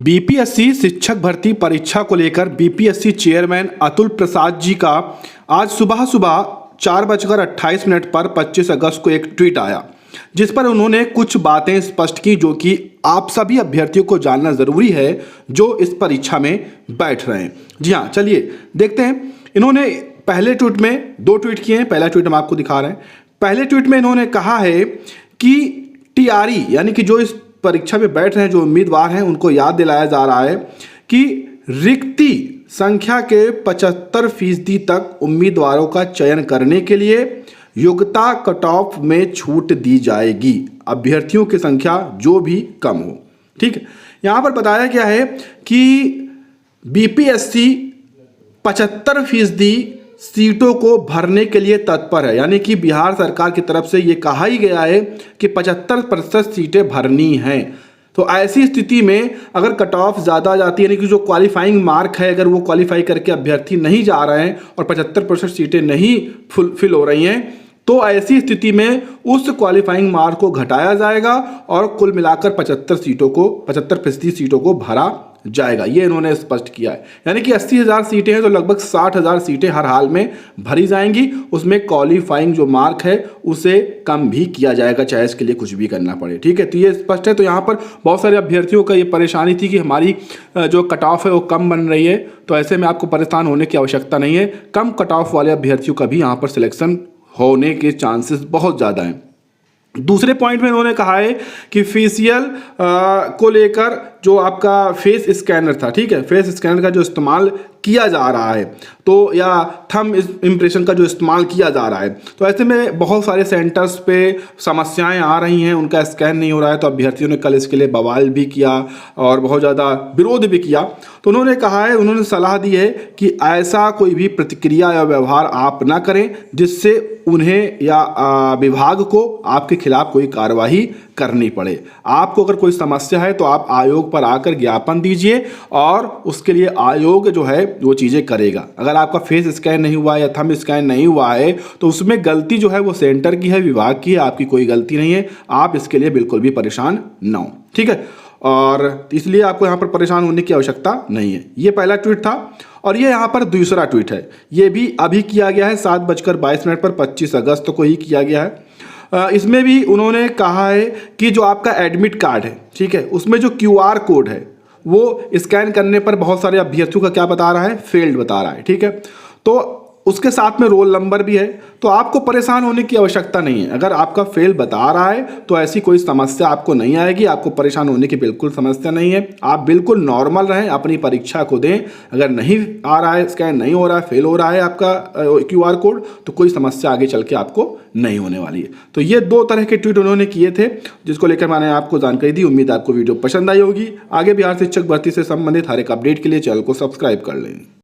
BPSC शिक्षक भर्ती परीक्षा को लेकर बीपीएससी चेयरमैन अतुल प्रसाद जी का आज सुबह 4:28 पर 25 अगस्त को एक ट्वीट आया, जिस पर उन्होंने कुछ बातें स्पष्ट की जो कि आप सभी अभ्यर्थियों को जानना ज़रूरी है जो इस परीक्षा में बैठ रहे हैं। जी हाँ, चलिए देखते हैं। इन्होंने पहले ट्वीट में 2 ट्वीट किए हैं। पहला ट्वीट हम आपको दिखा रहे हैं। पहले ट्वीट में इन्होंने कहा है कि टीआरई यानी कि जो इस परीक्षा में बैठ रहे हैं, जो उम्मीदवार हैं, उनको याद दिलाया जा रहा है कि रिक्ति संख्या के 75% तक उम्मीदवारों का चयन करने के लिए योग्यता कट ऑफ में छूट दी जाएगी, अभ्यर्थियों की संख्या जो भी कम हो। ठीक है, यहां पर बताया गया है कि बीपीएससी 75% सीटों को भरने के लिए तत्पर है, यानी कि बिहार सरकार की तरफ से ये कहा ही गया है कि 75% सीटें भरनी हैं। तो ऐसी स्थिति में अगर कट ऑफ ज़्यादा आ जाती है, यानी कि जो क्वालिफाइंग मार्क है, अगर वो क्वालिफाई करके अभ्यर्थी नहीं जा रहे हैं और 75% सीटें नहीं फुलफिल हो रही हैं, तो ऐसी स्थिति में उस क्वालिफाइंग मार्क को घटाया जाएगा और कुल मिलाकर 75% सीटों को भरा जाएगा। ये इन्होंने स्पष्ट किया है, यानी कि 80,000 सीटें हैं तो लगभग 60,000 सीटें हर हाल में भरी जाएंगी। उसमें क्वालिफाइंग जो मार्क है उसे कम भी किया जाएगा, चाहे इसके लिए कुछ भी करना पड़े। ठीक है, तो ये स्पष्ट है। तो यहाँ पर बहुत सारे अभ्यर्थियों का ये परेशानी थी कि हमारी जो कट ऑफ है वो कम बन रही है, तो ऐसे में आपको परेशान होने की आवश्यकता नहीं है। कम कट ऑफ वाले अभ्यर्थियों का भी यहाँ पर सिलेक्शन होने के चांसेस बहुत ज़्यादा हैं। दूसरे पॉइंट में उन्होंने कहा है कि फेशियल को लेकर जो आपका फेस स्कैनर था, ठीक है, फेस स्कैनर का जो इस्तेमाल किया जा रहा है, तो या थंब इम्प्रेशन का जो इस्तेमाल किया जा रहा है, तो ऐसे में बहुत सारे सेंटर्स पे समस्याएं आ रही हैं, उनका स्कैन नहीं हो रहा है। तो अभ्यर्थियों ने कल इसके लिए बवाल भी किया और बहुत ज़्यादा विरोध भी किया। तो उन्होंने कहा है, उन्होंने सलाह दी है कि ऐसा कोई भी प्रतिक्रिया या व्यवहार आप ना करें जिससे उन्हें या विभाग को आपके खिलाफ कोई कार्रवाई करनी पड़े। आपको अगर कोई समस्या है तो आप आयोग पर आकर ज्ञापन दीजिए और उसके लिए आयोग जो है वो चीज़ें करेगा। अगर आपका फेस स्कैन नहीं हुआ है या थंब स्कैन नहीं हुआ है तो उसमें गलती जो है वो सेंटर की है, विभाग की है, आपकी कोई गलती नहीं है। आप इसके लिए बिल्कुल भी परेशान ना हो, ठीक है, और इसलिए आपको यहाँ पर परेशान होने की आवश्यकता नहीं है। ये पहला ट्वीट था। और ये यहाँ पर दूसरा ट्वीट है, ये भी अभी किया गया है 7:22 पर 25 अगस्त को ही किया गया है। इसमें भी उन्होंने कहा है कि जो आपका एडमिट कार्ड है, ठीक है, उसमें जो QR कोड है वो स्कैन करने पर बहुत सारे अभ्यर्थियों का क्या बता रहा है, फेल्ड बता रहा है। ठीक है, तो उसके साथ में रोल नंबर भी है, तो आपको परेशान होने की आवश्यकता नहीं है। अगर आपका फेल बता रहा है तो ऐसी कोई समस्या आपको नहीं आएगी, आपको परेशान होने की बिल्कुल समस्या नहीं है। आप बिल्कुल नॉर्मल रहें, अपनी परीक्षा को दें। अगर नहीं आ रहा है, स्कैन नहीं हो रहा है, फेल हो रहा है आपका QR कोड, तो कोई समस्या आगे चल के आपको नहीं होने वाली है। तो ये 2 तरह के ट्वीट उन्होंने किए थे, जिसको लेकर मैंने आपको जानकारी दी। उम्मीद आपको वीडियो पसंद आई होगी। आगे बिहार शिक्षक भर्ती से संबंधित हर एक अपडेट के लिए चैनल को सब्सक्राइब कर लें।